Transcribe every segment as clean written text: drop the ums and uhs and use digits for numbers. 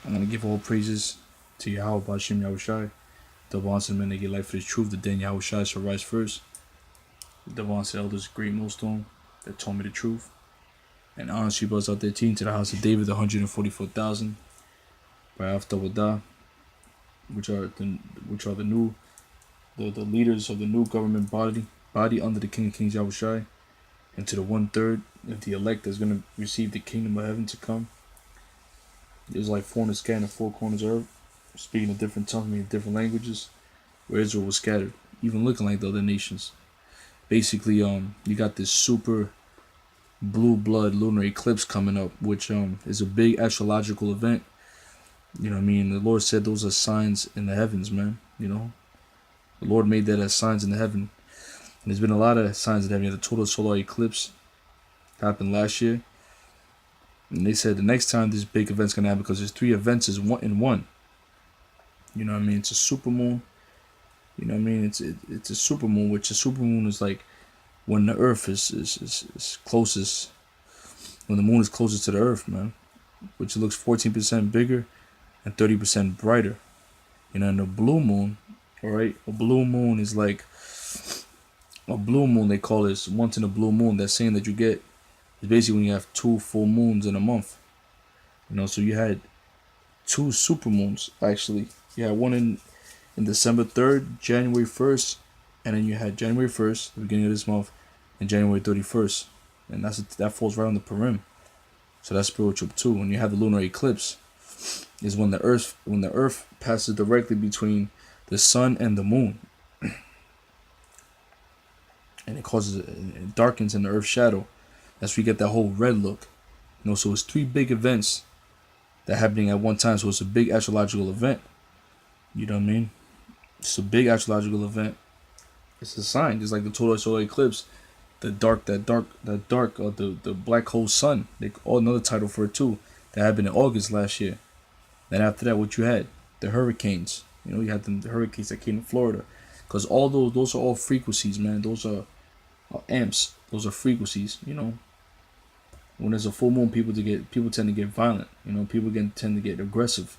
I'm gonna give all praises to Yahweh Bashim Yahushai. The ones and men that get life for the truth, the then Yahushai shall rise first. The ones elders, great millstone that told me the truth. And honestly, brothers out there, team to the house of David, the 144,000 by after Wadah, which are the new the leaders of the new government body under the King of Kings Yahushai, and to the 1/3 of the elect that's gonna receive the kingdom of heaven to come. There's like 400 scattered in four corners of earth, speaking a different tongue, meaning different languages, where Israel was scattered, even looking like the other nations. Basically, you got this super blue blood lunar eclipse coming up, which is a big astrological event. You know what I mean? The Lord said those are signs in the heavens, man. You know, the Lord made that as signs in the heaven. And there's been a lot of signs in heaven. The total solar eclipse happened last year. And they said the next time this big event's gonna happen, because there's 3 events is one in one. You know what I mean? It's a supermoon. You know what I mean? It's a supermoon, which a supermoon is like when the earth is closest, when the moon is closest to the earth, man. Which looks 14% bigger and 30% brighter. You know, and the blue moon, alright? A blue moon is like a blue moon, they call it once in a blue moon. That saying that you get is basically when you have 2 full moons in a month. You know, so you had 2 supermoons actually. You had one in December 3rd, January 1st, and then you had January 1st, the beginning of this month, and January 31st. And that falls right on the parim. So that's spiritual too. When you have the lunar eclipse, is when the earth passes directly between the sun and the moon. And it darkens in the earth's shadow. That's where you get that whole red look. You know, so it's 3 big events that are happening at one time. So it's a big astrological event. You know what I mean? It's a big astrological event. It's a sign, just like the total solar eclipse, the black hole sun. They all another title for it too. That happened in August last year. Then after that, what you had? The hurricanes. You know, you had the hurricanes that came to Florida, because all those are all frequencies, man. Those are amps. Those are frequencies. You know, when there's a full moon, people tend to get violent. You know, people tend to get aggressive.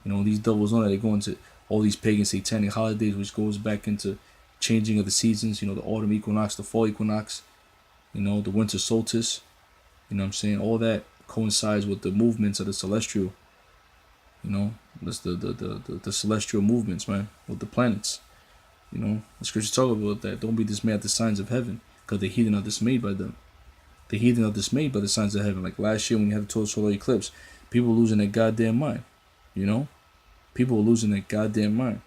You know, these devils know that they go into all these pagan satanic holidays, which goes back into changing of the seasons. You know, the autumn equinox, the fall equinox. You know, the winter solstice. You know what I'm saying? All that coincides with the movements of the celestial. You know, that's the celestial movements, man, with the planets. You know, the scriptures talk about that. Don't be dismayed at the signs of heaven, because the heathen are dismayed by them. The heathen are dismayed by the signs of heaven. Like last year when you had the total solar eclipse, people were losing their goddamn mind. You know, people were losing their goddamn mind.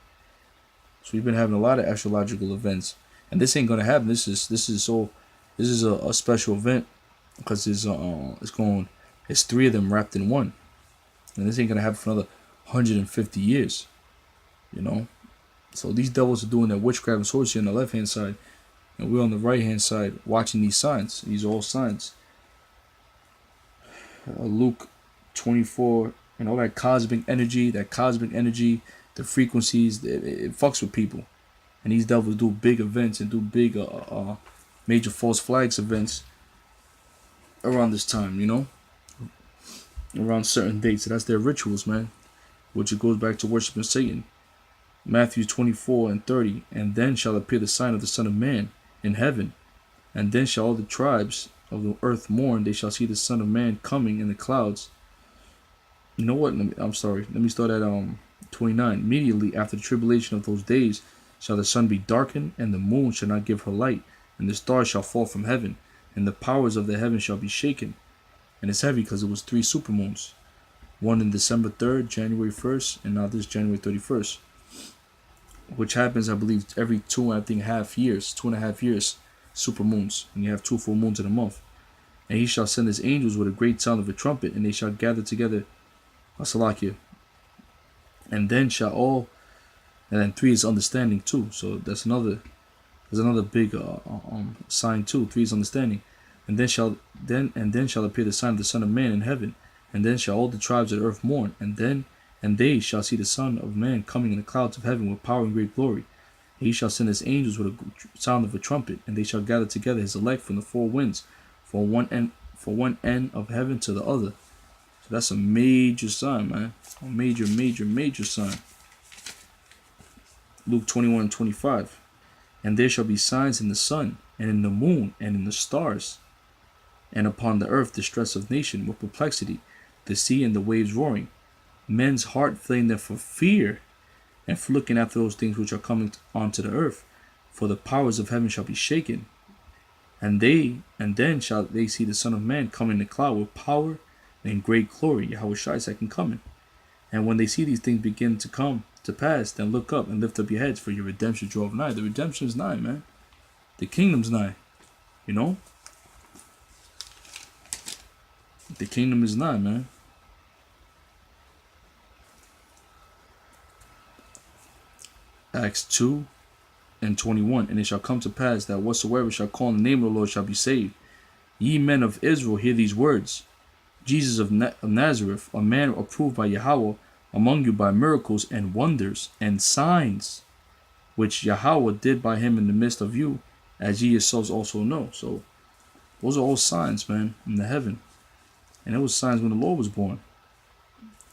So we've been having a lot of astrological events, and this ain't gonna happen. This is a special event, because it's 3 of them wrapped in one. And this ain't gonna happen for another 150 years. You know? So these devils are doing their witchcraft and sorcery on the left hand side. And we're on the right hand side watching these signs. These are all signs. Luke 24 and all that cosmic energy, the frequencies, it fucks with people. And these devils do big events and do big major false flags events around this time, you know? Around certain dates. So that's their rituals, man. Which it goes back to worshiping Satan. Matthew 24:30. And then shall appear the sign of the Son of Man in heaven. And then shall all the tribes of the earth mourn. They shall see the Son of Man coming in the clouds. You know what? I'm sorry. Let me start at 29. Immediately after the tribulation of those days shall the sun be darkened, and the moon shall not give her light, and the stars shall fall from heaven, and the powers of the heaven shall be shaken. And it's heavy because it was 3 supermoons. One in December 3rd, January 1st, and now this January 31st. Which happens, I believe, every 2.5 years, supermoons. And you have 2 full moons in a month. And he shall send his angels with a great sound of a trumpet, and they shall gather together Asalakia. And then 3 is understanding too. So there's another big sign too. 3 is understanding. And then shall appear the sign of the Son of Man in heaven, and then shall all the tribes of the earth mourn, and they shall see the Son of Man coming in the clouds of heaven with power and great glory. And he shall send his angels with a sound of a trumpet, and they shall gather together his elect from the 4 winds, from one end of heaven to the other. So that's a major sign, man. A major, major, major sign. Luke 21:25. And there shall be signs in the sun, and in the moon, and in the stars, and upon the earth distress of nation with perplexity, the sea and the waves roaring, men's heart failing them for fear, and for looking after those things which are coming onto the earth. For the powers of heaven shall be shaken, and then shall they see the Son of Man come in the cloud with power and great glory. Yahweh Shai second coming. And when they see these things begin to come to pass, then look up and lift up your heads, for your redemption draweth nigh. The redemption is nigh, man. The kingdom's nigh. You know? The kingdom is nigh, man. Acts 2:21. And it shall come to pass that whatsoever shall call on the name of the Lord shall be saved. Ye men of Israel, hear these words. Jesus of Nazareth, a man approved by Yahweh among you by miracles and wonders and signs, which Yahweh did by him in the midst of you, as ye yourselves also know. So those are all signs, man, in the heaven. And it was signs when the Lord was born.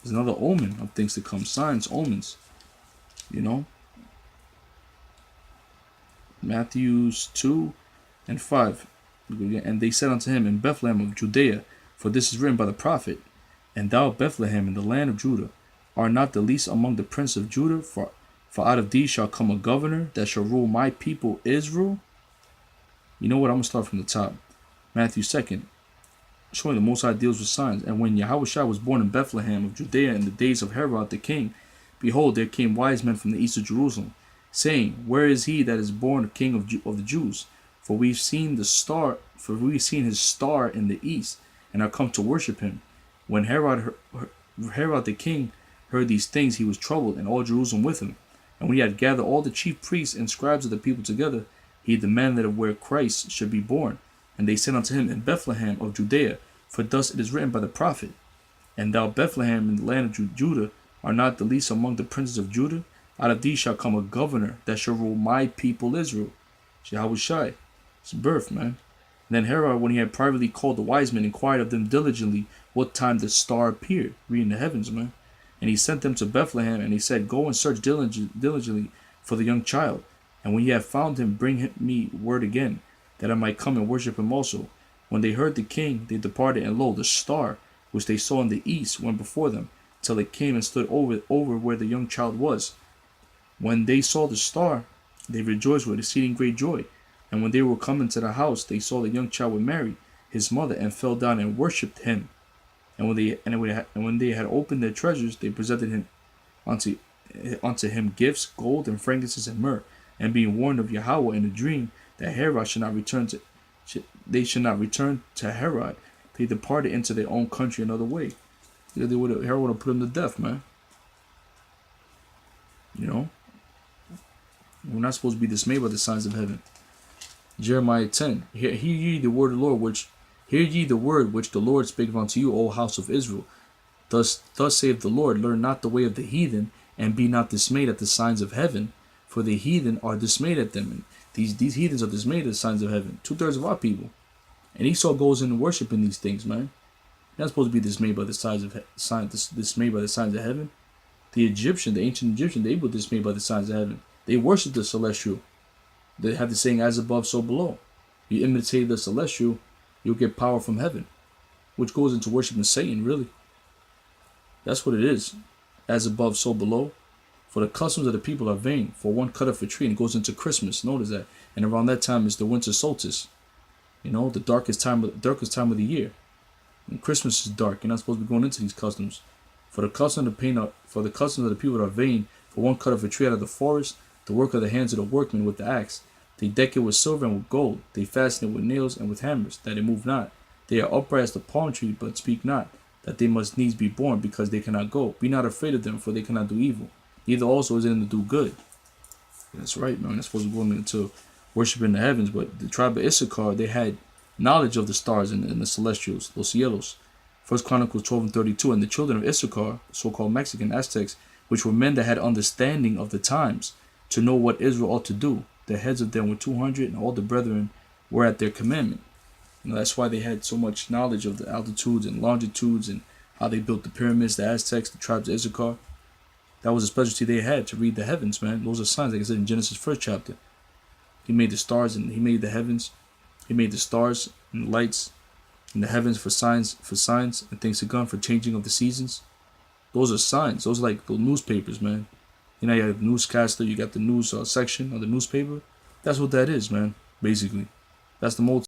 There's another omen of things to come. Signs, omens. You know? Matthew 2:5. And they said unto him, in Bethlehem of Judea, for this is written by the prophet, and thou, Bethlehem, in the land of Judah, art not the least among the princes of Judah, for out of thee shall come a governor that shall rule my people Israel. You know what? I'm going to start from the top. Matthew 2nd, showing the Most High deals with signs. And when Yahushua was born in Bethlehem of Judea in the days of Herod the king, behold, there came wise men from the east of Jerusalem, saying, where is he that is born king of the Jews? For we've seen his star in the east, and are come to worship him. When Herod the king heard these things, he was troubled, and all Jerusalem with him. And when he had gathered all the chief priests and scribes of the people together, he demanded of where Christ should be born. And they said unto him, in Bethlehem of Judea, for thus it is written by the prophet, and thou, Bethlehem, in the land of Judah, art not the least among the princes of Judah. Out of thee shall come a governor that shall rule my people Israel. Yahweh Shai. It's birth, man. Then Herod, when he had privately called the wise men, inquired of them diligently what time the star appeared, reading the heavens, man. And he sent them to Bethlehem, and he said, go and search diligently for the young child. And when ye have found him, bring me word again, that I might come and worship him also. When they heard the king, they departed, and lo, the star, which they saw in the east, went before them, till it came and stood over where the young child was. When they saw the star, they rejoiced with exceeding great joy. And when they were come into the house, they saw the young child with Mary, his mother, and fell down and worshipped him. And when they had opened their treasures, they presented him unto him gifts, gold and frankincense and myrrh. And being warned of Yahweh in a dream that Herod should not return to Herod, they departed into their own country another way. Herod would have put him to death, man. You know, we're not supposed to be dismayed by the signs of heaven. Jeremiah 10. Hear ye the word of the Lord, which the Lord spake unto you, O house of Israel. Thus saith the Lord, learn not the way of the heathen, and be not dismayed at the signs of heaven, for the heathen are dismayed at them. And these heathens are dismayed at the signs of heaven. 2/3 of our people. And Esau goes in and worshiping these things, man. You're not supposed to be dismayed by the signs of heaven. The ancient Egyptian, they were dismayed by the signs of heaven. They worshiped the celestial. They have the saying, as above, so below. You imitate the celestial, you'll get power from heaven, which goes into worshiping Satan, really. That's what it is. As above, so below. For the customs of the people are vain. For one cutteth a tree, and it goes into Christmas. Notice that. And around that time is the winter solstice. You know, the darkest time of the year. And Christmas is dark. You're not supposed to be going into these customs. For the customs of the people are vain. For one cutteth a tree out of the forest, the work of the hands of the workmen with the axe. They deck it with silver and with gold. They fasten it with nails and with hammers, that it move not. They are upright as the palm tree, but speak not, that they must needs be born, because they cannot go. Be not afraid of them, for they cannot do evil. Neither also is it in to do good. That's right, man. That's supposed to go into worship in the heavens. But the tribe of Issachar, they had knowledge of the stars and the celestials, los cielos. 1 Chronicles 12:32. And the children of Issachar, so-called Mexican Aztecs, which were men that had understanding of the times, to know what Israel ought to do. The heads of them were 200, and all the brethren were at their commandment. You know, that's why they had so much knowledge of the altitudes and longitudes and How they built the pyramids, the Aztecs, the tribes of Issachar. That was a specialty they had, to read the heavens, man. Those are signs, like I said in Genesis 1st chapter. He made the stars and he made the heavens. He made the stars and the lights in the heavens for signs and things to come, for changing of the seasons. Those are signs. Those are like the newspapers, man. You know, you have the newscaster, you got the news section of the newspaper. That's what that is, man. Basically, that's the most